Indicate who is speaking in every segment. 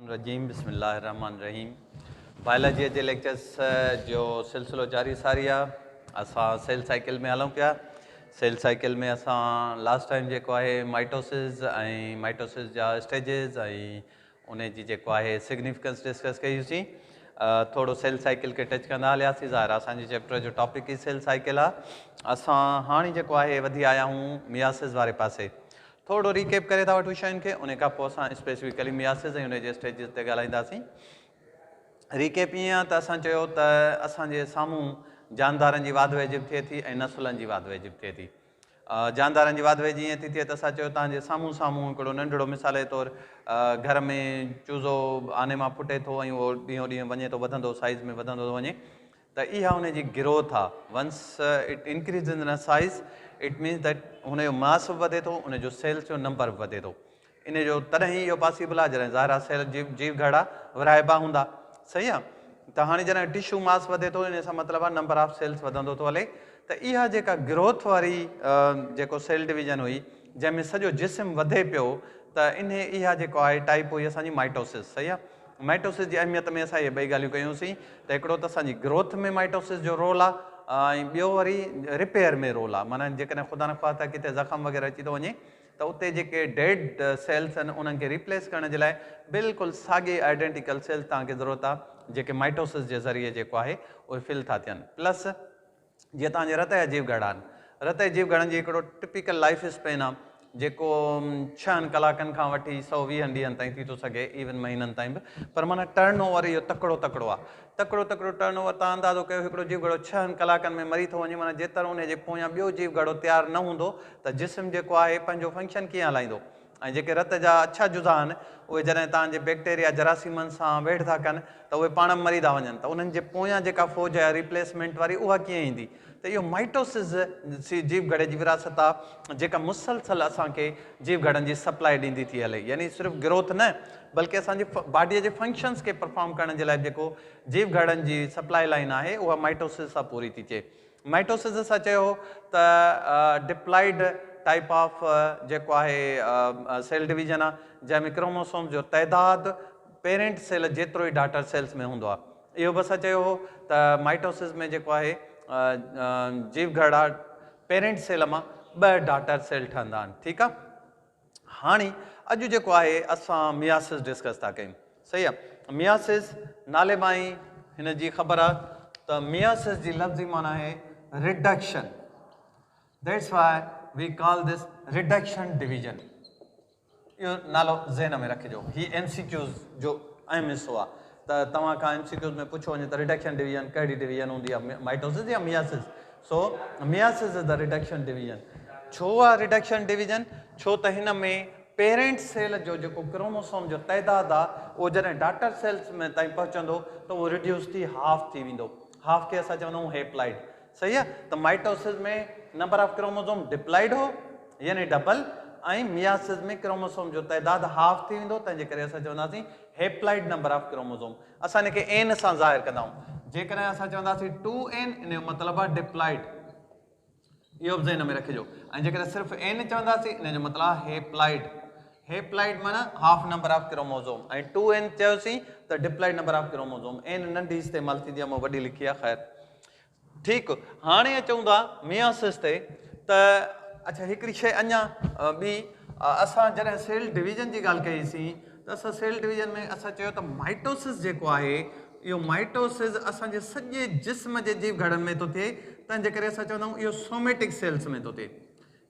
Speaker 1: रजीम बिस्मिल्लाहिर्रहमानिर्रहीम। बायोलॉजी जे लेक्चर्स जो सिलसिलो जारी सारी आहे। असां सेल साइकिल में हलूं पिया। सेल साइकिल में असां लास्ट टाइम जेको आहे माइटोसिस जा स्टेजिस ऐं उन जी जेको आहे सिग्निफिकेंस डिस्कस कईसीं। थोरो सेल साइकिल खे टच कंदा हलियासीं। ज़ाहिर असांजे चैप्टर जो टॉपिक ई सेल साइकिल आहे। असां हाणे जेको आहे वधी आया आहियूं मियासिस वारे पासे। थोरो रिकेप करे था वठूं शयुनि खे, उन खां पोइ असां स्पेसिफिकली मियासिस ऐं उनजे स्टेजिस ते ॻाल्हाईंदासीं। रिकेप ईअं आहे त असां चयो त असांजे साम्हूं जानदारनि जी वाध वेजिब थिए थी ऐं नसुलनि जी वाध वेजिब थिए थी। जानदारनि जी वाध वेजी ईअं थी थिए त असां चयो तव्हांजे साम्हूं हिकिड़ो नंढिड़ो मिसाल जे तौरु घर में चूज़ो आने मां फुटे थो ऐं उहो ॾींहों ॾींहुं वञे थो, वधंदो साइज़ में वधंदो थो वञे, त इहा हुनजी ग्रोथ आहे। Once it increase in size it means that हुनजो मास बि वधे थो, उनजो सेल्स जो नंबर बि वधे थो। इन जो तॾहिं इहो पॉसिबल आहे जॾहिं ज़ाहिर सेल जीव घड़ा विराइबा हूंदा। सही आहे। त हाणे जॾहिं टिश्यू मास वधे थो, इन सां मतिलबु आहे नंबर ऑफ सेल्स वधंदो थो हले। त इहा जेका ग्रोथ वारी जेको सेल डिवीजन हुई, जंहिंमें सॼो जिस्म वधे पियो, त इहा जेको आहे टाइप हुई असांजी माइटोसिस। सही आहे। माइटोसिस जी अहमियत में असां इहे ॿई ॻाल्हियूं कयूंसीं त हिकिड़ो त असांजी ग्रोथ में माइटोसिस जो रोल आहे ऐं ॿियो वरी रिपेयर में रोल आहे। माना जेकॾहिं ख़ुदा न ख़्वास्ता किथे ज़ख़म वग़ैरह अची थो वञे त उते जेके डेड सेल्स आहिनि उन्हनि खे रिप्लेस करण जे लाइ बिल्कुलु साॻे आइडेंटिकल सेल्स तव्हांखे ज़रूरत आहे जेके माइटोसिस जे ज़रिए जेको आहे उहे फिल था थियनि। प्लस जीअं तव्हांजे रत जा जीव घड़ा आहिनि, रत जे जीव घड़नि जी हिकिड़ो टिपिकल लाइफ स्पेन आहे जेको 6 कलाकनि खां वठी 120 ॾींहंनि ताईं थी थो सघे, इवन महीननि ताईं बि। पर माना टर्न ओवर इहो तकिड़ो आहे। तकिड़ो टर्न ओवर तव्हां अंदाज़ो कयो हिकिड़ो जीव घड़ो 6 कलाकनि में मरी थो वञे, माना जेतिरो उनजे पोयां ॿियो जीव घड़ो तयारु न हूंदो त जिस्म जेको आहे पंहिंजो फंक्शन कीअं हलाईंदो। ऐं जेके रत जा अछा जुज़ा आहिनि उहे जॾहिं तव्हांजे बैक्टीरिया जरासीमनि सां वेड़ था कनि त उहे पाण मरी था वञनि, त उन्हनि जे पोयां जेका फ़ौज आहे रिप्लेसमेंट वारी उहा कीअं ईंदी। त इहो माइटोसिस जीव घड़े जी विरासत आहे जेका मुसलसल असांखे जीव घड़नि जी सप्लाई ॾींदी थी हले। यानी सिर्फ़ु ग्रोथ न बल्कि असांजी बॉडीअ जे फंक्शन्स खे परफॉर्म करण जे लाइ जेको जीव घड़नि जी सप्लाई लाइन आहे उहा माइटोसिस सां पूरी थी थिए। माइटोसिस असां चयो त डिप्लाइड टाइप ऑफ जेको आहे सेल डिवीजन आहे जंहिंमें क्रोमोसोम जो तइदादु पेरेंट सेल जेतिरो ई डाटर सेल्स में हूंदो आहे। इहो बि असां चयो हो त माइटोसिस में जेको आहे जीव घड़ा पेरेंट सेल मां 2 डाटर सेल ठहंदा आहिनि। ठीकु आहे। हाणे अॼु जेको आहे असां मियासिस डिस्कस था कयूं। सही आहे। मियासिस नाले मां ई हिन जी ख़बर आहे त मियासिस जी लफ़्ज़ी माना आहे reduction. That's why we call this reduction division. इहो नालो ज़हन में रखिजो। ही MCQs जो अहम हिसो आहे। त तव्हां खां MCQs में पुछो वञे त रिडक्शन डिवीजन कहिड़ी डिवीजन हूंदी आहे, माइटोसिस या myiasis. So myiasis is the reduction division. छो आहे रिडक्शन डिवीजन? छो त हिन में पेरेंट सेल जो जेको क्रोमोसोम जो तइदादु आहे उहो जॾहिं डाटर सेल्स में ताईं पहुचंदो त उहो रिड्यूस थी हाफ थी वेंदो। हाफ खे असां चवंदा आहियूं हेप्लाइड। सही आहे। त माइटोसिस में नंबर ऑफ क्रोमोसोम डिप्लाइड हो यानी डबल, ऐं मियासिस में क्रोमोसोम जो तइदादु हाफ थी वेंदो, तंहिंजे करे असां चवंदासीं हेप्लाइड नंबर ऑफ क्रोमोसोम। असां हिनखे N सां ज़ाहिर कंदा आहियूं। जेकॾहिं असां चवंदासीं 2N, इन जो मतिलबु आहे डिप्लाइड। इहो बि ज़हन में रखिजो। ऐं जेकॾहिं सिर्फ़ु N चवंदासीं इन जो मतिलबु आहे हेप्लाइड। हेप्लाइड माना हाफ नंबर ऑफ क्रोमोसोम, ऐं 2N चयोसीं त diploid number of chromosome. N नंढी इस्तेमालु थींदी आहे, मां वॾी लिखी आहे। ख़ैर ठीकु। हाणे अचूं था मियासिस ते। त अच्छा हिकिड़ी शइ अञा ॿी, असां जॾहिं सेल डिवीजन जी ॻाल्हि कईसीं त असां सेल डिवीजन में असां चयो त माइटोसिस जेको आहे इहो माइटोसिस असांजे सॼे जिस्म जे जीव घड़नि में थो थिए, तंहिंजे करे असां चवंदा आहियूं इहो सोमेटिक सेल्स में थो थिए।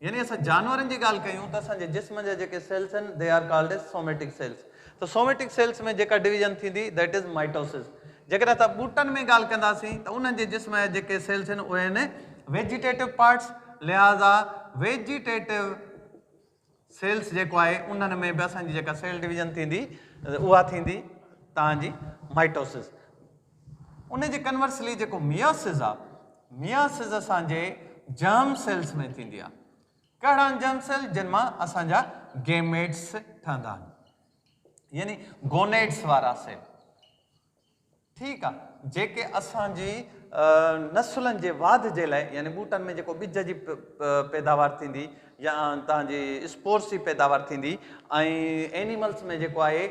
Speaker 1: यानी असां जानवरनि जी ॻाल्हि कयूं त असांजे जिस्म जा जेके सेल्स आहिनि they are called as somatic cells. त सोमेटिक सेल्स में जेका डिवीजन थींदी दैट इज़ माइटोसिस। जेकॾहिं असां ॿूटनि में ॻाल्हि कंदासीं त उन्हनि जे जिस्म जा जेके सेल्स आहिनि उहे आहिनि वेजिटेटिव पार्ट्स, लिहाज़ा वेजिटेटिव सेल्स जेको आहे उन्हनि में बि असांजी जेका सेल डिवीजन थींदी उहा थींदी तव्हांजी माइटोसिस। उन जे कन्वर्सली जेको मियासिस आहे, मियासिस असांजे जर्म सेल्स में थींदी आहे। कहिड़ा जर्म सेल? जिन मां असांजा गेमेट्स ठहंदा आहिनि, यानी गोनेट्स वारा सेल। ठीकु आहे। जेके असांजी नसुलनि जे वाध जे लाइ यानी ॿूटनि में जेको ॿिज जी पैदावार थींदी या तव्हांजी स्पोर्ट्स जी पैदावार थींदी ऐं एनिमल्स में जेको आहे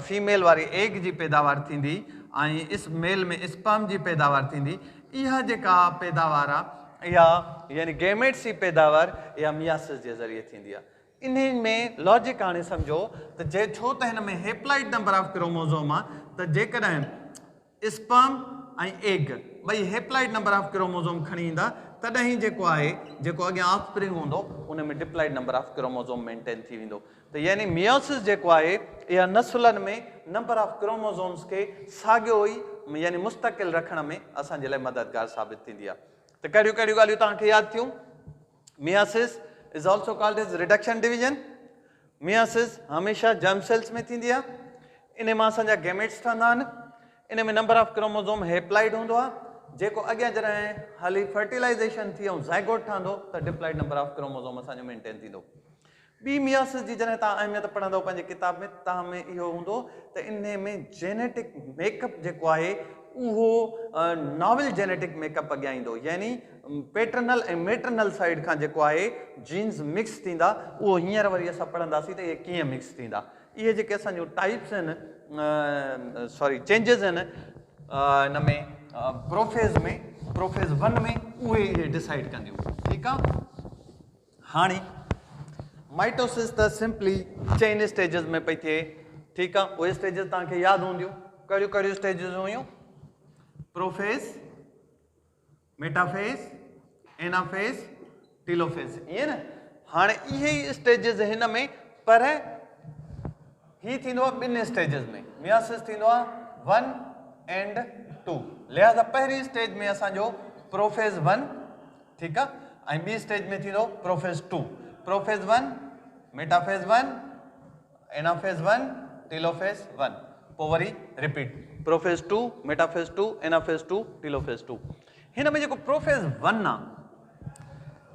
Speaker 1: फीमेल वारी एग जी पैदावार थींदी ऐं इस मेल में स्पर्म जी पैदावार थींदी। इहा जेका पैदावार आहे इहा यानी गैमेट्स जी पैदावार इहा मियासिस जे ज़रिए थींदी आहे। इन में लॉजिक हाणे सम्झो त जे छो त हिन में हेप्लॉइड नंबर ऑफ क्रोमोज़ोम आहे त जेकॾहिं स्पर्म ऐं एग ॿई हेप्लॉइड नंबर ऑफ क्रोमोज़ोम खणी ईंदा तॾहिं जेको आहे जेको अॻियां ऑफस्प्रिंग हूंदो उन में diploid number of chromosome maintain थी वेंदो। त यानी मियोसिस जेको आहे इहा नसुलनि में नंबर ऑफ क्रोमोज़ोम्स खे साॻियो ई यानी मुस्तक़िल रखण में असांजे लाइ मददगार साबित थींदी आहे। त कहिड़ियूं कहिड़ियूं ॻाल्हियूं तव्हांखे यादि थियूं? Meiosis is also called as reduction division. Meiosis हमेशह जर्म सेल्स में थींदी आहे। इन मां असांजा गैमेट्स ठहंदा आहिनि। इन में नंबर ऑफ क्रोमोज़ोम हेप्लॉइड हूंदो आहे जेको अॻियां जॾहिं हाली फर्टिलाइज़ेशन थी ऐं ज़ाइगोट ठहंदो त डिप्लॉइड नंबर ऑफ क्रोमोज़ोम असांजो मेंटेन थींदो। ॿी मियोसिस जी जॾहिं तव्हां अहमियत पढ़ंदव पंहिंजे किताब में तव्हां में इहो हूंदो त इन में जेनेटिक मेकअप जेको आहे उहो नॉवल जेनेटिक मेकअप अॻियां ईंदो यानी पैटर्नल ऐं मेटर्नल साइड खां जेको आहे जीन्स मिक्स थींदा। उहो हींअर वरी असां पढ़ंदासीं त इहे कीअं मिक्स थींदा। इहे जेके असांजूं टाइप्स आहिनि सॉरी चेंजिस आहिनि हिन में प्रोफेज़ में प्रोफेज़ 1 में उहे इहे डिसाइड कंदियूं। ठीकु आहे। हाणे माइटोसिस त सिंपली चेन स्टेजिस में पई थिए। ठीकु आहे। उहे स्टेजिस तव्हांखे यादि हूंदियूं। कहिड़ियूं कहिड़ियूं स्टेजिस हुयूं? प्रोफेज़, मेटाफेज़, एनाफेज़, टीलोफेज़, ईअं न। हाणे इहे ई स्टेजिस हिन में पर ही थींदो आहे ॿिनि स्टेजिस में। मियोसिस थींदो आहे 1 एंड 2। लिहाज़ा पहिरीं स्टेज में असांजो प्रोफेज़ 1 ठीकु आहे ऐं ॿी स्टेज में थींदो प्रोफेज़ 2। Prophase 1, metaphase 1, anaphase 1, टीलोफेज़ 1। पोइ वरी रिपीट प्रोफेज़ 2, मेटाफेज़ 2, एनाफेज़ 2, टीलोफेज़ 2। हिन में जेको प्रोफेज़ 1 आहे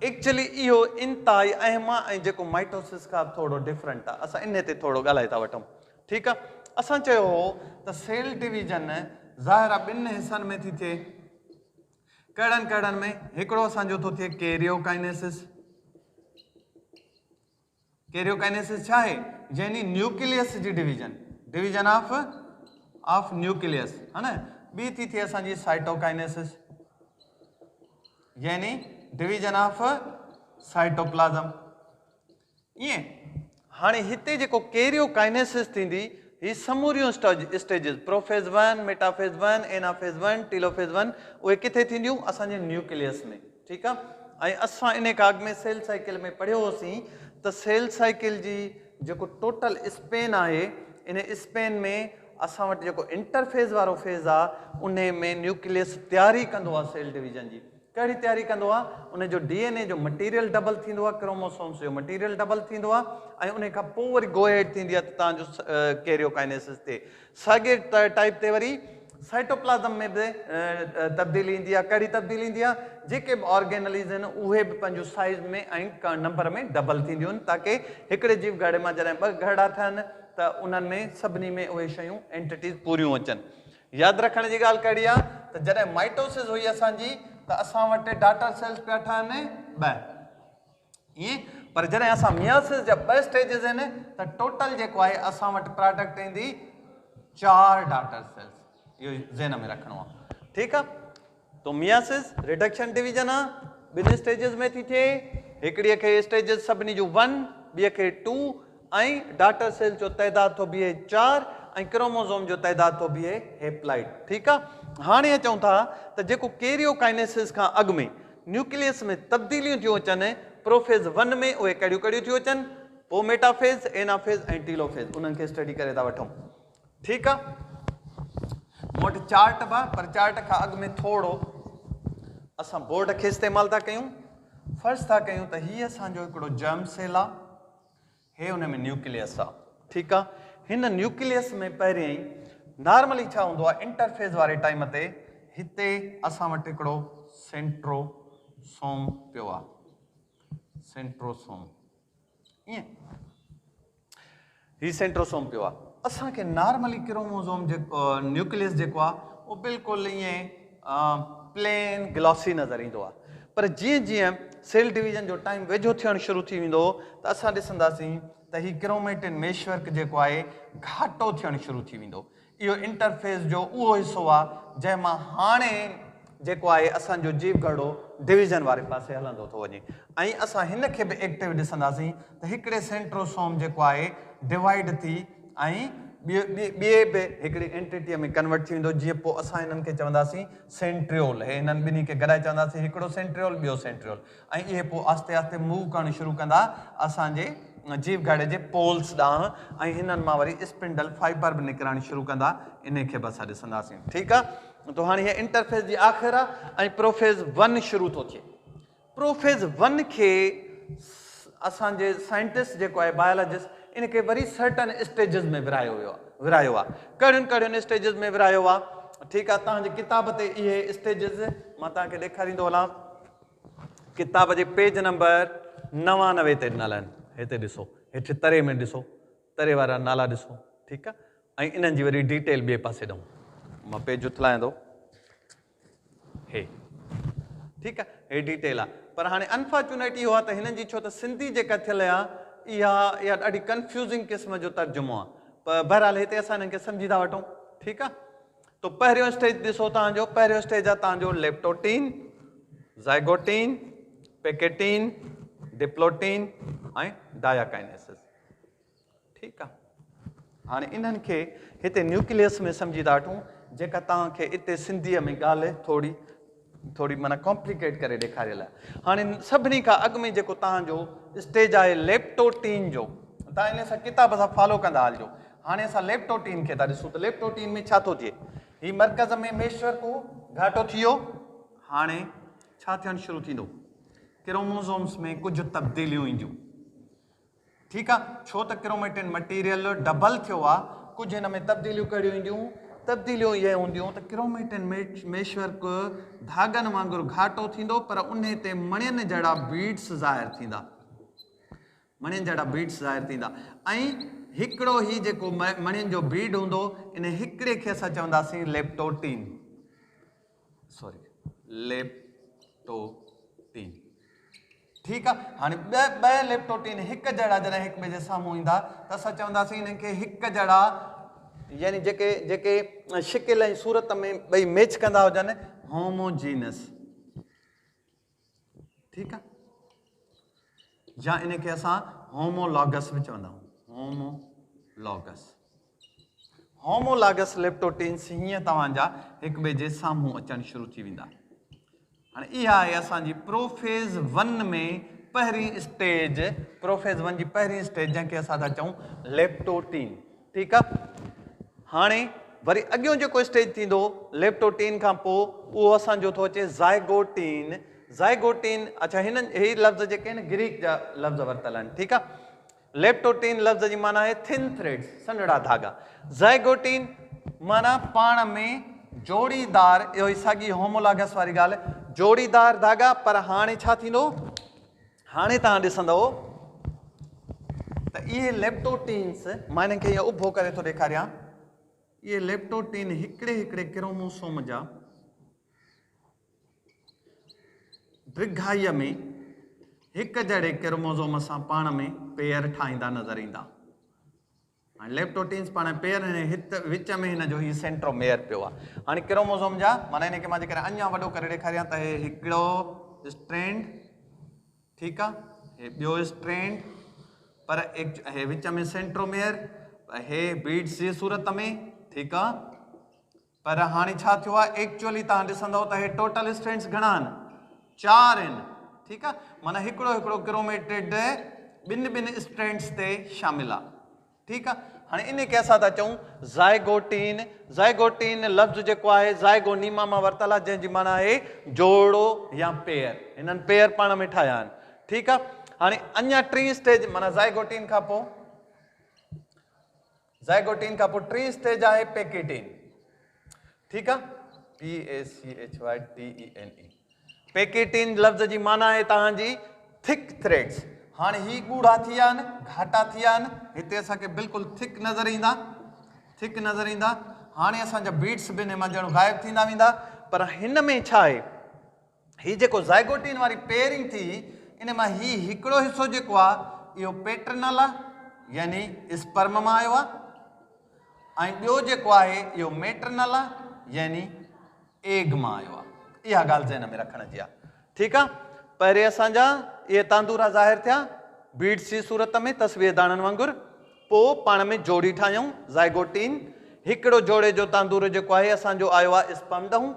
Speaker 1: एक्चुअली इहो इंतहाई अहम आहे ऐं जेको माइटोसिस खां थोरो डिफरेंट आहे। असां इन ते थोरो ॻाल्हाए था वठूं। ठीकु आहे। असां चयो हो त सेल डिवीजन ज़ाहिर आहे ॿिनि हिसनि में थी थिए। कहिड़नि कहिड़नि में? हिकिड़ो असांजो थो थिए कैरियोकाइनेसिस। कैरियोकाइनेसिस छा आहे? यानी न्यूक्लियस जी डिवीजन ऑफ न्यूक्लियस है न। ॿी थी थिए असांजी साइटोकाइनेसिस यानी डिवीजन ऑफ साइटोप्लाज़म। ईअं हाणे हिते जेको कैरियोकाइनेसिस थींदी ही समूरियूं स्टेजिस प्रोफेज़ 1, मेटाफेज़ 1, एनाफेज़ 1, टीलोफेज़ 1 उहे किथे थींदियूं? असांजे न्यूक्लियस में। ठीकु आहे। ऐं असां इन खां अॻु में सेल साइकिल में पढ़ियो होसीं त सेल साइकिल जी जेको टोटल स्पेन आहे इन स्पेन में असां वटि जेको इंटरफेज़ वारो फेज़ आहे उन में न्यूक्लियस तयारी कंदो आहे सेल डिवीजन जी। कहिड़ी तयारी कंदो आहे? उन जो DNA जो मटीरियल डबल थींदो आहे, क्रोमोसोम्स जो मटीरियल डबल थींदो आहे ऐं उन खां पोइ वरी गो एड थींदी आहे त तव्हांजो कैरियोकाइनेसिस ते। साॻे टाइप ते वरी साइटोप्लाज़म में बि तब्दीली ईंदी आहे। कहिड़ी तब्दीली ईंदी आहे? जेके बि ऑर्गेनलीज़ आहिनि उहे बि पंहिंजो साइज़ में ऐं नंबर में डबल थींदियूं आहिनि ताकी हिकिड़े जीव घड़े मां जॾहिं ॿ घड़ा थियनि त उन्हनि में सभिनी में उहे शयूं एंटिटीज़ पूरियूं अचनि। यादि रखण जी ॻाल्हि कहिड़ी आहे त जॾहिं माइटोसिस हुई असांजी त असां वटि डाटर सेल्स पिया ठहनि 2 ईअं। पर जॾहिं असां मियोसिस जा 2 स्टेजिस आहिनि त टोटल जेको आहे असां वटि प्रोडक्ट ईंदी 4 डाटर सेल्स। इहो ज़हन में रखिणो आहे। ठीकु आहे। तो मियोसिस रिडक्शन डिवीजन आहे, 2 स्टेजिस में थी थिए। हिकिड़ीअ खे स्टेजिस सभिनी जूं 1, ॿिए खे 2 ऐं डाटर सेल जो तइदाद थो बीहे 4 ऐं क्रोमोज़ोम जो तइदाद थो बीहे हेप्लॉइड। ठीकु आहे। हाणे अचूं था त जेको कैरियोकाइनेसिस खां अॻु में न्यूक्लियस में तब्दीलियूं थियूं अचनि प्रोफेज़ 1 में उहे कहिड़ियूं कहिड़ियूं थियूं अचनि? पोइ मेटाफेज़, एनाफेज़ ऐं टीलोफेज़ उन्हनि खे स्टडी करे था वठूं। ठीकु आहे। मूं वटि चार्ट बि आहे पर चार्ट खां अॻु में थोरो असां बोर्ड खे इस्तेमालु था कयूं। फ़र्ज़ु था कयूं त हीअ असांजो हिकिड़ो जर्म सेल आहे, हे हुन में न्यूक्लियस आहे। ठीकु आहे। हिन न्यूक्लियस में पहिरियों ई नॉर्मली छा हूंदो आहे इंटरफेज़ वारे टाइम ते हिते असां वटि हिकिड़ो सेंट्रोसोम पियो आहे। सेंट्रोसोम ईअं ही सेंट्रोसोम पियो आहे। असांखे नॉर्मली क्रोमोज़ोम जेको न्यूक्लियस जेको आहे उहो बिल्कुलु ईअं प्लेन ग्लॉसी नज़र ईंदो आहे। पर जीअं जीअं सेल डिवीजन जो टाइम वेझो थियणु शुरू थी वेंदो त असां ॾिसंदासीं त ही क्रोमेटिन मेशवर्क जेको आहे घाटो थियणु शुरू थी वेंदो। इहो इंटरफेस जो उहो हिसो आहे जंहिंमां हाणे जेको आहे असांजो जीव घड़ो डिवीजन वारे पासे हलंदो थो वञे। ऐं असां हिन खे बि एक्टिव ॾिसंदासीं त हिकिड़े सेंट्रोसोम जेको आहे डिवाइड थी ऐं ॿिए बि हिकिड़ी एंटिटीअ में कन्वर्ट थी वेंदो, जीअं पोइ असां हिननि खे चवंदासीं सेंट्रियोल। हे हिननि ॿिन्ही खे गॾाए चवंदासीं हिकिड़ो सेंट्रियोल ॿियो सेंट्रियोल। ऐं इहे पोइ आस्ते आस्ते मूव करणु शुरू कंदा असांजे जीव घड़े जे पोल्स ॾांहुं ऐं हिननि मां वरी स्पिंडल फाइबर बि निकिरणु शुरू कंदा। इन खे बि असां ॾिसंदासीं। ठीकु आहे। त हाणे हीअ इंटरफेस जी आख़िर आहे ऐं प्रोफेज़ 1 शुरू थो थिए। प्रोफेज़ 1 खे असांजे साइंटिस्ट जेको आहे बायोलॉजिस्ट इन खे वरी सर्टन स्टेजिस में विरायो आहे। कहिड़ियुनि स्टेजिस में विरायो आहे? ठीकु आहे। तव्हांजी किताब ते इहे स्टेजिस मां तव्हांखे ॾेखारींदो हलां। किताब जे पेज नंबर 99 ते ॾिनल आहिनि। हिते ॾिसो, हेठि तरे में ॾिसो, तरे वारा नाला ॾिसो। ठीकु आहे। ऐं इन्हनि जी वरी डिटेल ॿिए पासे ॾऊं। मां पेज उथलायां थो। हे ठीकु आहे, हे डिटेल आहे। पर हाणे अनफॉर्चुनेट इहो आहे त हिननि जी छो त सिंधी जेका थियल आहे इहा ॾाढी कंफ्यूज़िंग क़िस्म जो तर्जुमो आहे। पर बहरहाल हिते असां हिननि खे सम्झी था वठूं। ठीकु आहे। तो पहिरियों स्टेज ॾिसो तव्हांजो, पहिरियों स्टेज आहे तव्हांजो लेप्टोटीन, ज़ाइगोटीन, पेकेटीन, डिप्लोटीन ऐं डायाकाइनेसिस। ठीकु आहे। हाणे इन्हनि खे हिते न्यूक्लियस में सम्झी था वठूं, जेका तव्हांखे हिते सिंधीअ में ॻाल्हि थोड़ी माना कॉम्प्लिकेट करे ॾेखारियल आहे। हाणे सभिनी खां अॻु में जेको तव्हांजो स्टेज आहे लेप्टोटीन जो, तव्हां इन सां किताब सां फॉलो कंदा हलिजो। हाणे असां लेप्टोटीन खे था ॾिसूं त लेप्टोटीन में छा थो थिए? ही मर्कज़ में मेशवर्क घाटो थी वियो। हाणे छा थियणु शुरू थींदो? क्रोमोसोम्स में कुझु तब्दीलियूं ईंदियूं। ठीकु आहे। छो त क्रोमेटिन मटीरियल डबल थियो आहे। कुझु हिन में तब्दीलियूं कहिड़ियूं ईंदियूं? तब्दीलियूं इहे हूंदियूं त क्रोमेटिन मेशवर्क धागनि वांगुरु घाटो थींदो, पर उन ते मणियुनि जहिड़ा बीड्स ज़ाहिर थींदा। मणियुनि जहिड़ा बीड्स ज़ाहिर थींदा। ऐं हिकिड़ो ही जेको मणियुनि जो बीड हूंदो, इन हिकिड़े खे असां चवंदासीं लेप्टोटीन। लेप्टोटीन। ठीकु आहे। हाणे ॿ लेप्टोटीन हिकु जहिड़ा जॾहिं हिक ॿिए जे साम्हूं ईंदा त असां चवंदासीं इन्हनि खे हिकु जहिड़ा, यानी जेके शिकिल ऐं सूरत में ॿई मैच कंदा हुजनि, होमोजीनस। ठीकु आहे। या इन खे असां होमोलॉगस बि चवंदा आहियूं। होमोलॉगस लेप्टोटीन्स हीअं तव्हांजा हिक ॿिए जे साम्हूं अचणु शुरू थी वेंदा। हाणे इहा आहे असांजी प्रोफेज़ 1 में पहिरीं स्टेज। प्रोफेज़ 1 जी पहिरीं स्टेज जंहिंखे असां था चऊं लेप्टोटीन। ठीकु आहे। हाणे वरी अॻियों जेको स्टेज थींदो लेप्टोटीन खां पोइ, उहो असांजो थो अचे ज़ाइगोटीन। ज़ाइगोटीन, अच्छा ही लफ़्ज़ जेके आहिनि ग्रीक जा लफ़्ज़ वरितल आहिनि। ठीकु आहे। लेप्टोटीन लफ़्ज़ जी माना आहे थिन थ्रेड्स, सन्हड़ा धागा। ज़ाइगोटीन माना पाण में जोड़ीदार, इहो ई साॻी होमोलॉगस वारी ॻाल्हि, जोड़ीदार धागा। पर हाणे छा थींदो? हाणे तव्हां ॾिसंदव त इहे लेप्टोटीन्स, मां हिननि खे इहो उभो करे थो ॾेखारियां, इहे लेप्टोटीन हिकिड़े क्रोमोसोम जा द्विघाईअ में हिक जहिड़े क्रोमोसोम सां पाण में पेयर ठाहींदा नज़र ईंदा। हाणे लेप्टोटीन्स पाण पेयर विच में हिन जो ही सेंट्रोमेयर पियो आहे। हाणे क्रोमोसोम जा माना हिनखे मां जेकर अञा वॾो करे ॾेखारियां त हे हिकिड़ो स्ट्रैंड। ठीकु आहे। हे ॿियो स्ट्रैंड, पर हे विच में सेंट्रोमेयर, हे बीड्स जी सूरत में। ठीकु आहे। पर हाणे छा थियो आहे? एक्चुअली तव्हां ॾिसंदव त हे टोटल स्ट्रैंड्स घणा आहिनि? 4 आहिनि। ठीकु आहे। माना हिकिड़ो क्रोमेटिड ॿिनि स्ट्रैंड्स ते शामिल आहे। ठीकु आहे। हाणे इन खे असां था चऊं ज़ाइगोटीन। ज़ाइगोटीन लफ़्ज़ जेको आहे ज़ाइगोनीमा मां वरितल आहे, जंहिंजी माना आहे जोड़ो या पेयर। हिननि पेयर पाण में ठाहिया आहिनि। ठीकु आहे। हाणे अञा टीं स्टेज, माना ज़ाइगोटीन खां पोइ टीं स्टेज आहे पेकेटीन। ठीकु आहे। PACHYTENE। पेकेटीन लफ़्ज़ जी माना आहे तव्हांजी थिक थ्रेड्स। हाणे ही ॻूढ़ा थी विया आहिनि, घाटा थी विया आहिनि। हिते असांखे बिल्कुलु थिक नज़र ईंदा। हाणे असांजा बीड्स बि हिन मां ॼणो ग़ाइबु थींदा वेंदा। पर हिन में छा आहे? ही जेको ज़ाइगोटीन वारी पेयरिंग थी, इन मां ही हिकिड़ो हिसो जेको आहे इहो पेटर्नल आहे यानी स्पर्म मां आयो आहे, ऐं ॿियो जेको आहे इहो मेटर्नल आहे यानी एग मां आयो आहे। इहा ॻाल्हि ज़हन में रखण जी आहे। ठीकु आहे, पहिरें असांजा इहे तांदूरा ज़ाहिर थिया बीड्स जी सूरत में तस्वीर दाणनि वांगुरु, पोइ पाण में जोड़ी ठाहियूं ज़ाइगोटीन, हिकिड़ो जोड़े जो तांदूर जेको आहे असांजो आयो आहे स्पर्म ॾहूं,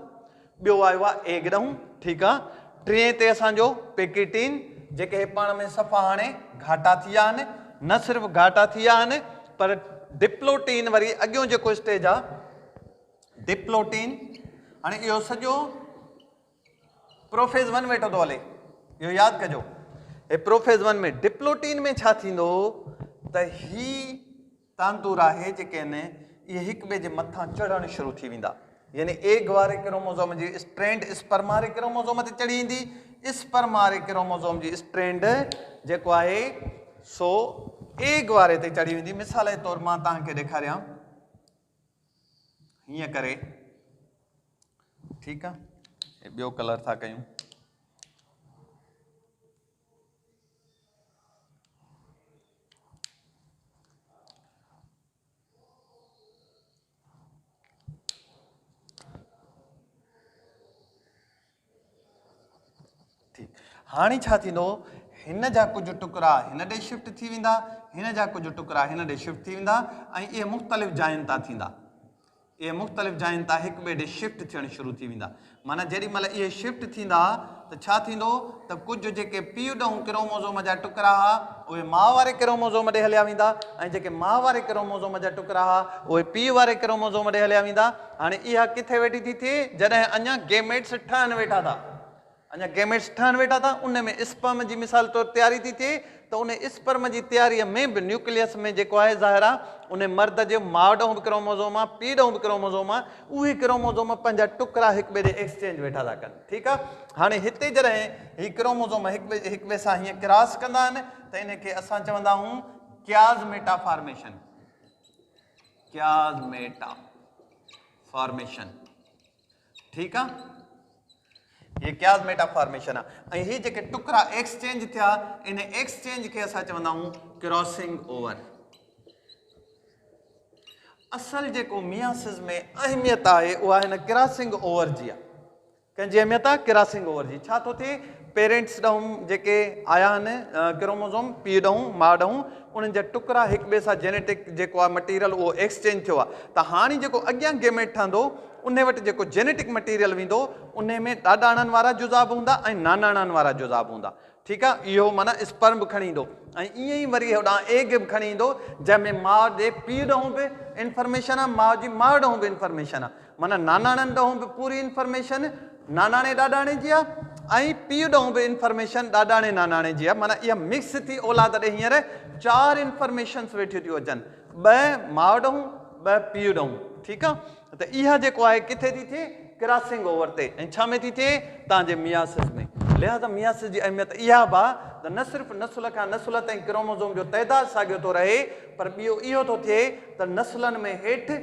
Speaker 1: ॿियो आयो आहे एग ॾहूं। ठीकु आहे, टे ते असांजो पेकिटीन, जेके पाण में सफ़ा हाणे घाटा थी विया आहिनि, न सिर्फ़ु घाटा थी विया आहिनि पर डिप्लोटीन वरी अॻियों जेको स्टेज आहे डिप्लोटीन। हाणे इहो सॼो प्रोफेज़ 1 वेठो थो हले, इहो यादि कजो। हे प्रोफेज़ 1 में डिप्लोटीन में छा थींदो त ही तांदूर आहे जेके आहिनि इहे हिक ॿिए जे मथां चढ़णु शुरू थी वेंदा, यानी एग वारे क्रोमोज़ोम जी स्ट्रैंड स्पर्म वारे क्रोमोज़ोम ते चढ़ी ईंदी, स्पर्म वारे क्रोमोज़ोम जी स्ट्रैंड जेको आहे सो एग वारे ते चढ़ी वेंदी। मिसाल जे तौरु मां तव्हांखे ॾेखारियां हीअं करे। ठीकु आहे, ॿियो कलर था कयूं। हाणे छा थींदो, हिन जा कुझु टुकड़ा हिन ॾे शिफ्ट थी वेंदा, हिन जा कुझु टुकड़ा हिन ॾे शिफ्ट थी वेंदा, ऐं इहे मुख़्तलिफ़ जायुनि तां थींदा, इहे मुख़्तलिफ़ जायुनि तां हिक ॿिए ॾे शिफ्ट थियणु शुरू थी वेंदा। माना जेॾी महिल इहे शिफ्ट थींदा त छा थींदो त कुझु जेके पीउ ॾहूं क्रोमोज़ोम जा टुकड़ा हुआ उहे माउ वारे क्रोमोज़ोम ॾे हलिया वेंदा, ऐं जेके माउ वारे क्रोमोज़ोम जा टुकड़ा हुआ उहे पीउ वारे क्रोमोज़ोम ॾे हलिया वेंदा। हाणे इहा किथे वेठी थी थिए, जॾहिं अञा गेमेट्स ठहनि वेठा था, अञा गेमेट्स ठहनि वेठा था, उन में स्पर्म जी मिसाल तौरु तयारी थी थिए, त उन स्पर्म जी तयारीअ में बि न्यूक्लियस में जेको आहे ज़ाहिर आहे उन मर्द जो माउ ॾहूं बि क्रोमोज़ोम आहे, पीउ ॾहूं बि क्रोमोज़ोम आहे, उहे क्रोमोज़ोम पंहिंजा टुकड़ा हिक ॿिए ॾे एक्सचेंज वेठा था कनि। ठीकु आहे, हाणे हिते जॾहिं हीअ क्रोमोज़ोम हिक ॿिए सां हीअं क्रॉस कंदा आहिनि त इनखे असां चवंदा आहियूं क्याज़मेटा फॉर्मेशन, क्याज़मेटा फॉर्मेशन। ठीकु आहे, ये क्याज़मेटा फॉर्मेशन आहे, ऐं ही जेके टुकड़ा एक्सचेंज थिया इन एक्सचेंज खे असां चवंदा आहियूं क्रॉसिंग ओवर। असल जेको मियासिस में अहमियत आहे उहा हिन क्रॉसिंग ओवर जी आहे। कंहिंजी अहमियत आहे क्रॉसिंग ओवर जी। छा थो थिए, पेरेंट्स ॾहूं जेके आया आहिनि क्रोमोज़ोम, पीउ ॾहूं माउ ॾहूं, उन्हनि जा टुकड़ा हिक ॿिए सां जेनेटिक जेको आहे मटीरियल उहो एक्सचेंज थियो आहे, त हाणे जेको अॻियां गेमेट ठहंदो उन वटि जेको जेनेटिक मटीरियल वेंदो उन में ॾाॾाणनि वारा जुज़ाब हूंदा ऐं नानाणनि वारा जुज़ाब हूंदा। ठीकु आहे, इहो माना स्पर्म बि खणी ईंदो, ऐं ईअं ई वरी होॾां एग बि खणी ईंदो जंहिंमें माउ जे पीउ ॾहूं बि इंफॉर्मेशन आहे, माउ जी माउ ॾहूं बि इंफॉर्मेशन आहे, माना नानाणनि ॾहूं बि पूरी इंफॉर्मेशन नानाणे ॾाॾाणे जी आहे, ऐं पीउ ॾहूं बि इंफॉर्मेशन ॾाॾाणे नानाणे जी आहे। माना इहा मिक्स थी औलाद ॾे हींअर 4 इंफॉर्मेशन्स वेठियूं थियूं अचनि, 2 माउ ॾहूं 2 पीउ ॾहूं। ठीकु आहे, त इहा जेको आहे किथे थी थिए, क्रॉसिंग ओवर ते, ऐं छा में थी थिए, तव्हांजे मियासिस में। लिहाज़ा मियासिस जी अहमियत इहा बि आहे त न सिर्फ़ु नसुल खां नसुल ताईं क्रोमोज़ोम जो तइदाद साॻियो थो रहे, पर ॿियो इहो थो थिए त नसुलनि में हेठि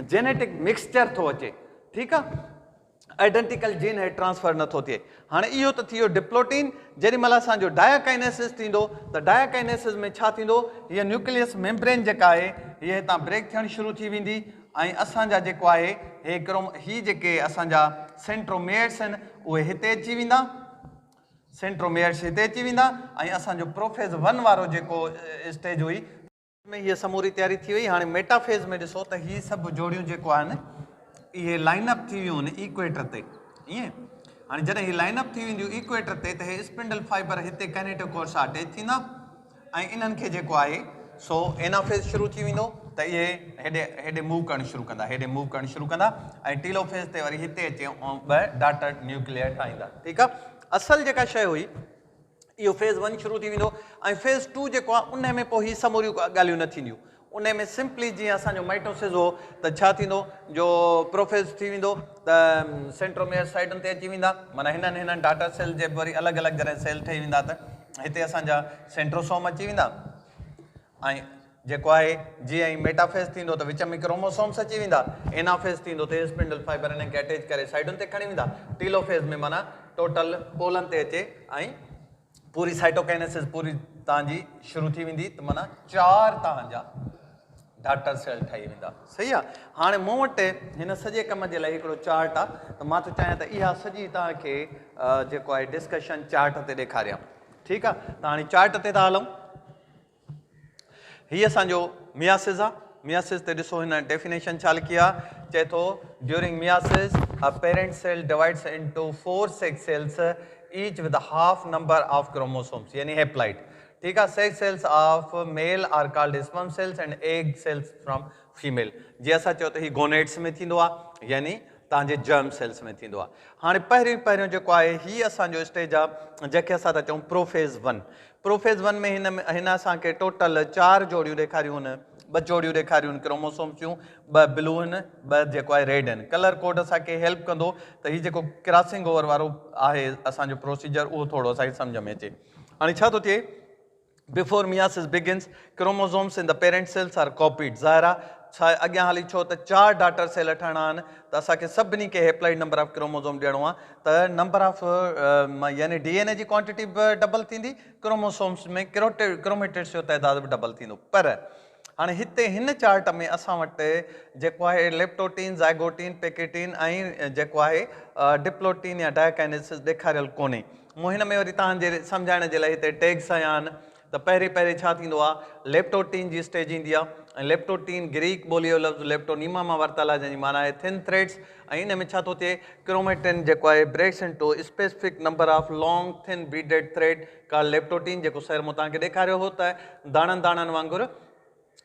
Speaker 1: जेनेटिक मिक्सचर थो अचे। ठीकु आहे, आइडेंटिकल जीन हेठि ट्रांसफर नथो थिए। हाणे इहो त थी वियो डिप्लोटीन। जेॾी महिल असांजो डायाकाइनेसिस थींदो त डायाकाइनेसिस में छा थींदो, हीअ न्यूक्लियस मेम्ब्रेन जेका आहे हीअ हितां ब्रेक थियणु शुरू थी वेंदी, ऐं असांजा जेको आहे ही जेके असांजा सेंट्रोमेयर्स आहिनि उहे हिते अची वेंदा, सेंट्रोमेयर्स हिते अची वेंदा, ऐं असांजो प्रोफेज़ 1 वारो जेको स्टेज हुई में हीअ समूरी तयारी थी वई। हाणे मेटाफेज़ में ॾिसो त हीअ सभु जोड़ियूं जेको आहिनि इहे लाइनअप थी वियूं आहिनि इक्वेटर ते। ईअं हाणे जॾहिं हीअ लाइनअप थी वेंदियूं इक्वेटर ते त हे स्पिंडल फाइबर हिते कैनेटोकोर सां अटैच थींदा, ऐं इन्हनि खे जेको आहे सो एनाफेज़ शुरू थी वेंदो त इहे हेॾे मूव करणु शुरू कंदा, हेॾे मूव करणु शुरू कंदा, ऐं टीलोफेज़ ते वरी हिते अचे ऐं 2 डॉटर न्यूक्लियर ठाहींदा। ठीकु आहे, असल जेका शइ हुई इहो फेज़ 1 शुरू थी वेंदो, ऐं फेज़ 2 जेको आहे उन में पोइ हीअ समूरियूं ॻाल्हियूं न थींदियूं। उन में सिंपली जीअं असांजो माइटोसिस हो त छा थींदो, जो प्रोफेज़ थी वेंदो त सेंट्रोमेयर साइडुनि ते अची वेंदा, माना हिननि डाटा सेल जे वरी अलॻि अलॻि जॾहिं सेल ठही वेंदा त हिते असांजा सेंट्रोसोम अची वेंदा, ऐं जेको आहे जीअं ई मेटाफेज़ थींदो त विच में क्रोमोसोम्स अची वेंदा, एनाफेज़ थींदो त स्पिंडल फाइबर हिननि खे अटैच करे साइडुनि ते खणी वेंदा, टीलोफेज़ में माना टोटल पोलनि ते अचे ऐं पूरी साइटोकाइनेसिस पूरी तव्हांजी शुरू थी वेंदी त माना 4 तव्हांजा डाटर सेल ठही वेंदा। सही आहे। हाणे मूं वटि हिन सॼे कम जे लाइ हिकिड़ो चार्ट आहे त मां त चाहियां त इहा सॼी तव्हांखे जेको आहे डिस्कशन चार्ट ते ॾेखारियां। ठीकु आहे। त हाणे चार्ट ते था हलूं। हीअ असांजो मियासिस आहे। मियासिस ते ॾिसो हिन डेफिनेशन छा लिखी आहे। चए थो during meiosis a parent cell divides into 4 sex cells each with half number of chromosomes यानी हेप्लाइड। ठीक है। Sex cells of male are called sperm cells and egg cells from female. जी असां चयो त ही गोनेट्स में थींदो आहे यानी तव्हांजे जर्म सेल्स में थींदो आहे। हाणे पहिरियों जेको आहे ही असांजो स्टेज आहे जंहिंखे असां था चऊं प्रोफेज़ 1। प्रोफेज़ 1 में हिन असांखे टोटल 4 जोड़ियूं ॾेखारियूं आहिनि, 2 जोड़ियूं ॾेखारियूं आहिनि क्रोमोसोम्स जूं, 2 ब्लू आहिनि, 2 जेको आहे रेड आहिनि। कलर कोड असांखे हेल्प कंदो त हीउ जेको क्रॉसिंग ओवर वारो आहे असांजो प्रोसीजर उहो थोरो असांखे सम्झ में अचे। हाणे छा थो थिए Before meiosis begins, chromosomes in the parent cells are copied. ज़ाहिर आहे अॻियां हली छो त 4 डाटर सेल ठहणा आहिनि त असांखे सभिनी खे हेप्लाइड नंबर ऑफ क्रोमोसोम ॾियणो आहे त नंबर ऑफ यानी DNA जी क्वांटिटी बि डबल थींदी, क्रोमोसोम्स में क्रोमेटिड्स जो तइदाद बि डबल थींदो। पर हाणे हिते हिन चार्ट में असां वटि जेको आहे लेप्टोटीन, ज़ाइगोटीन, पेकेटीन ऐं जेको आहे डिप्लोटीन या डायकाइनेसिस ॾेखारियल कोन्हे। मूं हिन में वरी तव्हांजे सम्झाइण जे लाइ हिते टैग्स आया आहिनि। त पहिरीं छा थींदो आहे लेप्टोटीन जी स्टेज ईंदी आहे ऐं लेप्टोटीन ग्रीक ॿोलीअ जो लफ़्ज़ लेप्टोनीमा मां वरितल आहे जंहिंजी माना आहे थिन थ्रेड्स। ऐं इन में छा थो थिए क्रोमेटिन जेको आहे breaks into specific number of long thin beaded thread का लेप्टोटीन जेको सर मूं तव्हांखे ॾेखारियो हो त दाणनि वांगुरु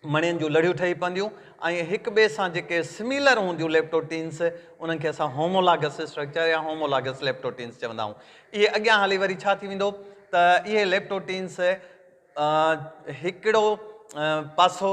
Speaker 1: मणियुनि जूं लड़ियूं ठही पवंदियूं ऐं हिक ॿिए सां जेके सिमिलर हूंदियूं लेप्टोटीन्स उन्हनि खे असां होमोलागस स्ट्रक्चर या होमोलागस लेप्टोटीन्स चवंदा आहियूं। इहे अॻियां हली वरी छा थी वेंदो त इहे लेप्टोटीन्स हिकिड़ो पासो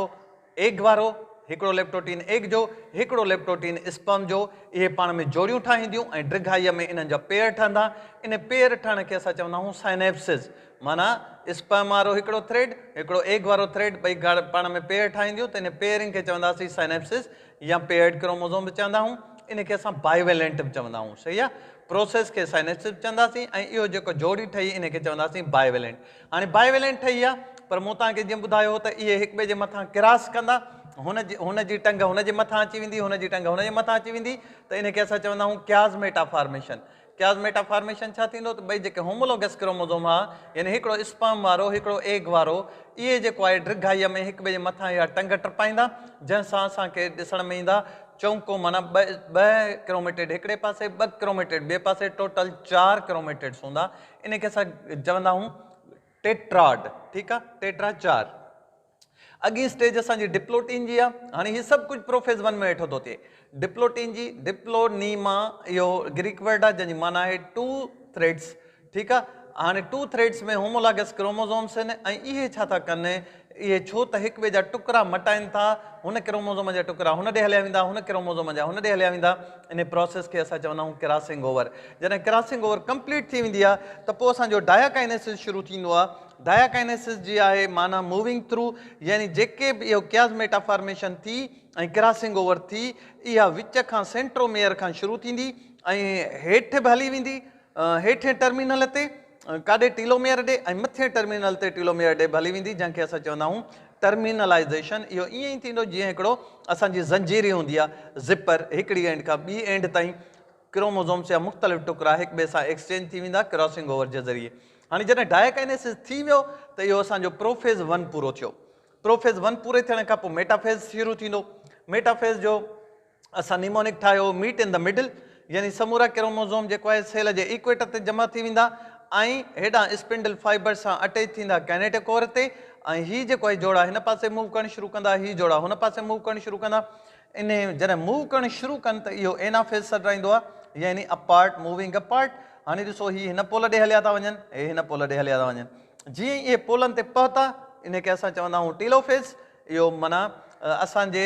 Speaker 1: एग वारो, हिकिड़ो लेप्टोटीन एग जो, हिकिड़ो लेप्टोटीन स्पर्म जो, इहे पाण में जोड़ियूं ठाहींदियूं ऐं ड्रिघाईअ में इन्हनि जा पेयर ठहंदा। इन पेयर ठहण खे असां चवंदा आहियूं साइनेप्सिस। माना स्पर्म वारो हिकिड़ो थ्रेड, हिकिड़ो एग वारो थ्रेड, ॿई पाण में पेयर ठाहींदियूं त इन पेयरिंग खे चवंदासीं साइनेप्सिस या पेयर्ड क्रोमोसोम बि चवंदा आहियूं। इन खे असां बाइवेलेंट बि चवंदा आहियूं। सही आहे। प्रोसेस खे साइनेप्सिस चवंदासीं ऐं इहो जेको जोड़ी ठही इन खे चवंदासीं बाइवेलेंट। हाणे बाइवेलेंट ठही आहे पर मूं तव्हांखे जीअं ॿुधायो त इहे हिक ॿिए जे मथां क्रॉस कंदा, हुनजी टंग हुनजे मथां अची वेंदी, हुनजी टंग हुनजे मथां अची वेंदी त इन खे असां चवंदा आहियूं क्याज़मेटा फॉर्मेशन। क्याज़मेटा फॉर्मेशन छा थींदो त ॿई जेके होमोलोगस क्रोमोसोम आहे यानी हिकिड़ो स्पर्म वारो हिकिड़ो एग वारो, इहे जेको आहे ड्रिघाईअ में हिक ॿिए जे मथां इहा टंग टपाईंदा जंहिंसां असांखे ॾिसण में ईंदा चौंको माना ॿ क्रोमेटिड हिकिड़े पासे, 2 क्रोमेटिड ॿिए पासे, टोटल 4 क्रोमेटिड्स हूंदा। इन खे असां चवंदा आहियूं टेट्राड। ठीकु आहे। टेट्रा 4। अॻी स्टेज असांजी डिप्लोटीन जी आहे। हाणे हीअ सभु कुझु प्रोफेज़ 1 में वेठो थो थिए। डिप्लोटीन जी डिप्लोनीमा इहो ग्रीक वर्ड आहे जंहिंजी माना आहे 2 थ्रेड्स। ठीकु आहे। हाणे 2 थ्रेड्स में होमोलागस क्रोमोसोम्स आहिनि ऐं इहे छा था कनि, इहे छो त हिक ॿिए जा टुकड़ा मटाइनि था, हुन क्रोमोसोम जा टुकड़ा हुन ॾे हलिया वेंदा, हुन क्रोमोसोम जा हुन ॾे हलिया वेंदा। इन प्रोसेस खे असां चवंदा आहियूं क्रॉसिंग ओवर। जॾहिं क्रॉसिंग ओवर कंप्लीट थी वेंदी आहे त पोइ असांजो डायाकाइनेसिस शुरू थींदो आहे। डायाकाइनेसिस जी आहे माना मूविंग थ्रू, यानी जेके बि इहो क्याज़मेटा फॉर्मेशन थी ऐं क्रॉसिंग ओवर थी, इहा विच खां सेंट्रोमेयर खां शुरू थींदी ऐं हेठि बि हली वेंदी हेठि टर्मिनल ते काॾे टीलोमेयर ॾे ऐं मथे टर्मिनल ते टीलोमेयर ॾे बि हली वेंदी जंहिंखे असां चवंदा आहियूं टर्मिनलाइज़ेशन। इहो ईअं ई थींदो जीअं हिकिड़ो असांजी ज़ंजीरी हूंदी आहे ज़िपर, हिकिड़ी एंड खां ॿी एंड ताईं क्रोमोसोम्स जा मुख़्तलिफ़ टुकड़ा हिक ॿिए सां एक्सचेंज थी वेंदा क्रॉसिंग ओवर जे ज़रिए। हाणे जॾहिं डायकाइनेसिस थी वियो त इहो असांजो प्रोफेज़ 1 पूरो थियो। प्रोफेज़ 1 पूरे थियण खां पोइ मेटाफेज़ शुरू थींदो। मेटाफेज़ जो असां निमोनिक ठाहियो मीट इन द मिडल, यानी समूरा क्रोमोसोम जेको आहे सेल जे इक्वेटर ते जमा थी वेंदा ऐं हेॾां स्पिंडल फाइबर सां अटैच थींदा कैनेटिकोर ते ऐं हीअ जेको आहे जोड़ा हिन पासे मूव करणु शुरू कंदा, हीअ जोड़ा हुन पासे मूव करणु शुरू कंदा। इन जॾहिं मूव करणु शुरू कनि त इहो एनाफेज़ सॾाईंदो आहे यानी अपार्ट मूविंग अपार्ट। हाणे ॾिसो हीअ हिन पोल ॾे हलिया था वञनि, हे हिन पोल ॾे हलिया था वञनि। जीअं इहे पोलनि ते पहुता इन खे असां चवंदा आहियूं टीलोफेज़। इहो माना असांजे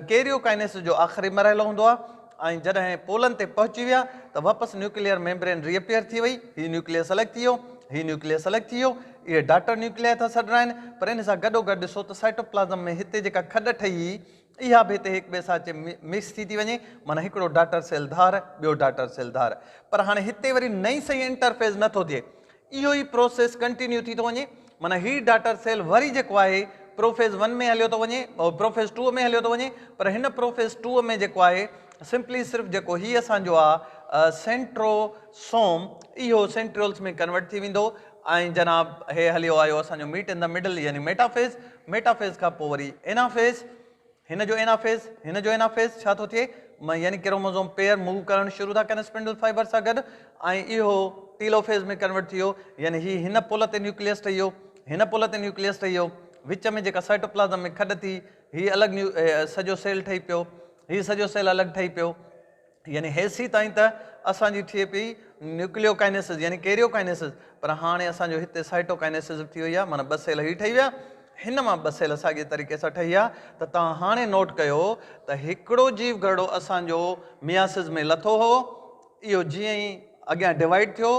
Speaker 1: कैरियोकाइनेसिस जो आख़िरी मरहलो हूंदो आहे ऐं जॾहिं पोलनि ते पहुची विया त वापसि न्यूक्लियर मेम्ब्रेन रीअपियर थी वई, हीउ न्यूक्लियस अलॻि थी वियो, हीउ न्यूक्लियस अलॻि थी वियो। इहे डाटर न्यूक्लियर था सॾणा आहिनि पर इन सां गॾोगॾु ॾिसो त साइटोप्लाज़म में हिते जेका खॾ ठही इहा बि हिते हिक ॿिए सां अचे मिक्स थी वञे, माना हिकिड़ो डाटर सेल धार ॿियो डाटर सेल धार। पर हाणे हिते वरी नई सही इंटरफेज़ नथो थिए। इहो ई प्रोसेस कंटिन्यू थी थो वञे, माना ही डाटर सेल वरी जेको आहे प्रोफेज़ 1 में हलियो थो वञे और प्रोफेज़ 2 में हलियो थो वञे, पर हिन प्रोफेज़ 2 में जेको आहे सिंपली सिर्फ़ु जेको ही असांजो आहे सेंट्रोसोम, इहो सेंट्रियोल्स में कन्वर्ट थी वेंदो ऐं जनाब हे हलियो आयो असांजो मीट इन द मिडल यानी मेटाफेज़, मेटाफेज़ खां पोइ वरी एनाफेज़, हिन जो एनाफेज़ छा थो थिए, यानी क्रोमोसोम पेयर मूव करणु शुरू था कनि स्पिंडल फाइबर सां गॾु ऐं इहो टीलोफेज़ में कन्वर्ट थी वियो, यानी ही हिन पोल ते न्यूक्लियस ठही वियो, हिन पोल ते न्यूक्लियस ठही वियो, विच में जेका साइटोप्लाज़म में खॾ थी, ही अलॻि सॼो सेल ठही पियो, ही सॼो सेल अलॻि ठही पियो, यानी हेसी ताईं त असांजी थिए पई न्यूक्लियोकाइनेसिस यानी कैरियोकाइनेसिस, पर हाणे असांजो हिते साइटोकाइनेसिस थी वई आहे, माना ॿ सेल ही ठही विया, हिन मां ॿ सेल साॻिए तरीक़े सां ठही आहे। त तव्हां हाणे नोट कयो त हिकिड़ो जीव घड़ो असांजो मियासिस में लथो हो, इहो जीअं ई अॻियां डिवाइड थियो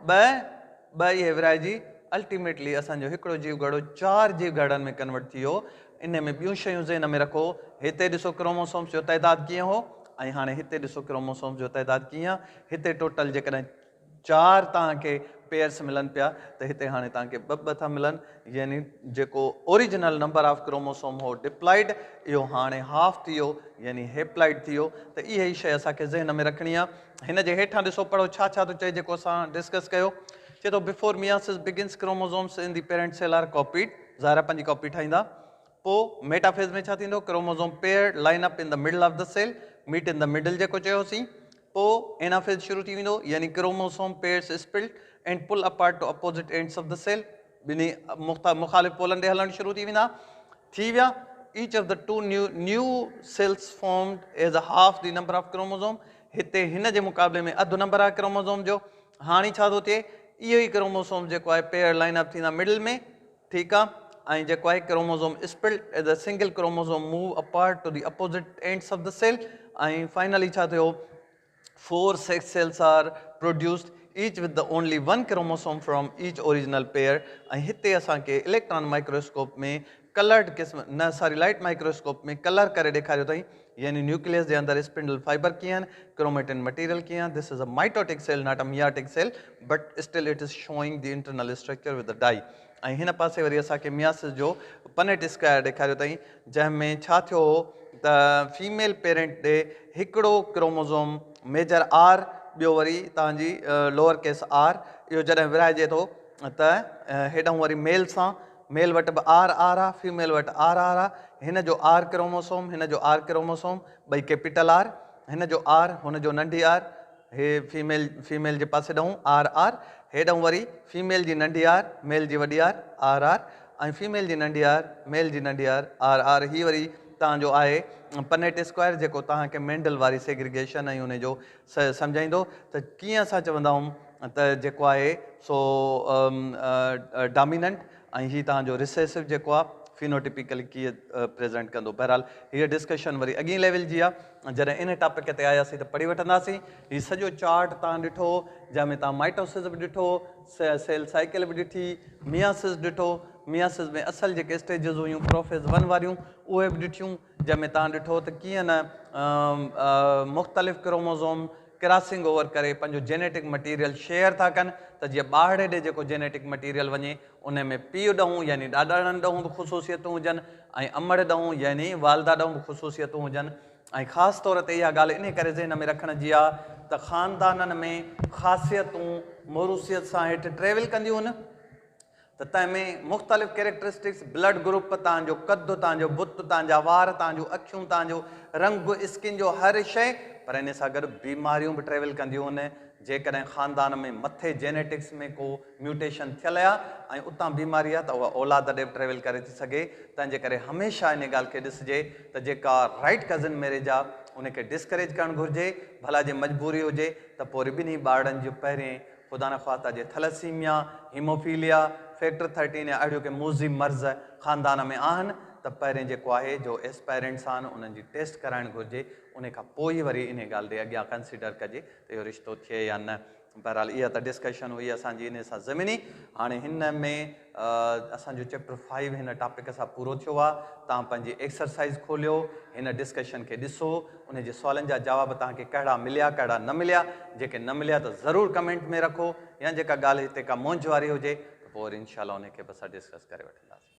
Speaker 1: ॿ इहे विराइजी अल्टीमेटली असांजो हिकिड़ो जीव घड़ो 4 जीव घड़नि में कन्वर्ट थी वियो। इन में ॿियूं शयूं ज़हन में रखो, हिते ॾिसो क्रोमोसोम्स जो तइदाद कीअं हो ऐं हाणे हिते ॾिसो क्रोमोसोम्स जो तइदाद कीअं आहे। हिते टोटल जेकॾहिं 4 तव्हांखे पेयर्स मिलनि पिया त हिते हाणे तव्हांखे ॿ था मिलनि, यानी जेको ओरिजिनल नंबर ऑफ क्रोमोसोम हो डिप्लाइड, इहो हाणे हाफ थी वियो यानी हेप्लाइड थी वियो। त इहा ई शइ असांखे ज़हन में रखणी आहे। हिन जे हेठां ॾिसो पढ़ो छा छा थो चए जेको असां डिस्कस कयो, चए थो before meiosis begins chromosomes in the parent cell are copied, ज़ाहिर पंहिंजी कॉपी ठाहींदा। पोइ मेटाफेज़ में छा थींदो, chromosome pair line up in the middle of the cell, meet in the middle जेको चयोसीं। पोइ एनाफेज़ शुरू थी वेंदो, यानी chromosome pairs split and pull apart to opposite ends of the cell, ॿिन्ही मुख़ालिफ़ पोलनि ते हलणु शुरू थी वेंदा, थी विया। Each of the two new cells formed as a half the number of chromosome, हिते हिन जे मुक़ाबले में अधु नंबर आहे क्रोमोसोम जो। हाणे छा थो थिए, इहो ई क्रोमोसोम जेको आहे पेयर लाइन अप थींदा मिडल में, ठीकु आहे, ऐं जेको आहे chromosome split as a single chromosome move apart to the opposite ends of the cell, ऐं फाइनली छा थियो, 4 sex cells are produced each with the only one chromosome from each original pair। ऐं हिते असांखे इलेक्ट्रॉन माइक्रोस्कोप में coloured क़िस्म न sorry light microscope में कलर करे ॾेखारियो अथई, यानी न्यूक्लियस जे अंदरि स्पिंडल फाइबर कीअं आहिनि, क्रोमेटिन मटीरियल कीअं आहे। This is a mitotic cell not a meiotic cell, but still it is showing the internal structure with the dye. ऐं हिन पासे वरी असांखे मियासिस जो पनेट स्क्वायर ॾेखारियो अथई, जंहिंमें छा थियो हो त फीमेल पेरेंट ॾे हिकिड़ो क्रोमोसोम मेजर आर, ॿियो वरी तव्हांजी लोअर केस आर, इहो जॾहिं विराइजे थो त हेॾां वरी मेल सां, मेल वटि बि आर आहे, फीमेल वटि आर आहे, हिन जो आर क्रोमोसोम, हिन जो आर क्रोमोसोम, ॿई कैपिटल आर, हिन जो आर, हुन जो नंढी आर, हे फीमेल जे पासे ॾऊं आर, हेॾां वरी फीमेल जी नंढी आर, मेल जी वॾी आर, ऐं फीमेल जी नंढी आर, मेल जी नंढी आर, ही वरी तव्हांजो आहे पनेट स्क्वायर, जेको तव्हांखे मेंडल वारी सेग्रीगेशन ऐं उन जो सम्झाईंदो त कीअं असां चवंदा आहियूं त जेको आहे सो डोमिनेंट ऐं ही तव्हांजो रिसेसिव जेको आहे फिनोटिपिकली कीअं प्रेज़ेंट कंदो। बहरहाल हीअ डिस्कशन वरी अॻी लेवल जी आहे, जॾहिं इन टॉपिक ते आयासीं त पढ़ी वठंदासीं। हीउ सॼो चार्ट तव्हां ॾिठो, जंहिंमें तव्हां माइटोसिस बि ॾिठो, सेल साइकिल बि ॾिठी, मियासिस ॾिठो, मियासिस में असल जेके स्टेजिस हुयूं प्रोफेज़ 1 वारियूं उहे बि ॾिठियूं, जंहिंमें तव्हां ॾिठो त कीअं न मुख़्तलिफ़ क्रोमोसोम क्रॉसिंग ओवर करे पंहिंजो जेनेटिक मटीरियल शेयर था कनि, त जीअं ॿाहिरि ॾे जेको जेनेटिक मटीरियल वञे उन में पीउ ॾऊं यानी ॾाॾाड़नि ॾऊं बि ख़ुशूसियतूं हुजनि ऐं अमड़ ॾऊं यानी वालदा ॾऊं बि ख़ुशूसियतूं हुजनि। ऐं ख़ासि तौर ते इहा ॻाल्हि इन करे ज़हन में रखण जी आहे त ख़ानदाननि में ख़ासियतूं मोरूसियत सां हेठि ट्रेवल कंदियूं आहिनि, त तंहिंमें मुख़्तलिफ़ कैरेक्टरिस्टिक्स, ब्लड ग्रुप, तव्हांजो कदु, तव्हांजो बुत, तव्हांजा वार, तव्हांजो अखियूं, तव्हांजो रंग, स्किन जो हर शइ, पर इन सां गॾु बीमारियूं बि ट्रेवल कंदियूं आहिनि। जेकॾहिं ख़ानदान में मथे जेनेटिक्स में को म्यूटेशन थियल आहे ऐं उतां बीमारी आहे त उहा औलाद ॾे बि ट्रेवल करे थी सघे। तंहिंजे करे हमेशह इन ॻाल्हि खे ॾिसिजे त जेका राइट कज़न मैरिज आहे उनखे डिस्करेज करणु घुरिजे, भला जे मजबूरी हुजे त पोइ ॿिन्ही ॿारनि जो पहिरें ख़ुदा न ख़्वास्ता जे थैलेसीमिया, हीमोफीलिया, फैक्टर 13 या अहिड़ियूं के मूज़ी मर्ज़ ख़ानदान में आहिनि त पहिरें जेको आहे जो एस्पायरेंट्स आहिनि उन्हनि जी टेस्ट कराइणु घुरिजे, उन खां पोइ ई वरी इन ॻाल्हि ते अॻियां कंसिडर कजे त इहो रिश्तो थिए या न। बहरहाल इहा त डिस्कशन हुई असांजी इन सां ज़मीनी। हाणे हिन में असांजो चैप्टर 5 हिन टॉपिक सां पूरो थियो आहे। तव्हां पंहिंजी एक्सरसाइज़ खोलियो, हिन डिस्कशन खे ॾिसो, उन जे सुवालनि जा जवाब तव्हांखे कहिड़ा मिलिया कहिड़ा न मिलिया। जेके न मिलिया त ज़रूरु कमेंट में रखो, या जेका ॻाल्हि हिते का मुंझ वारी हुजे त पोइ वरी इनशाला उनखे बि असां डिस्कस करे वठंदासीं।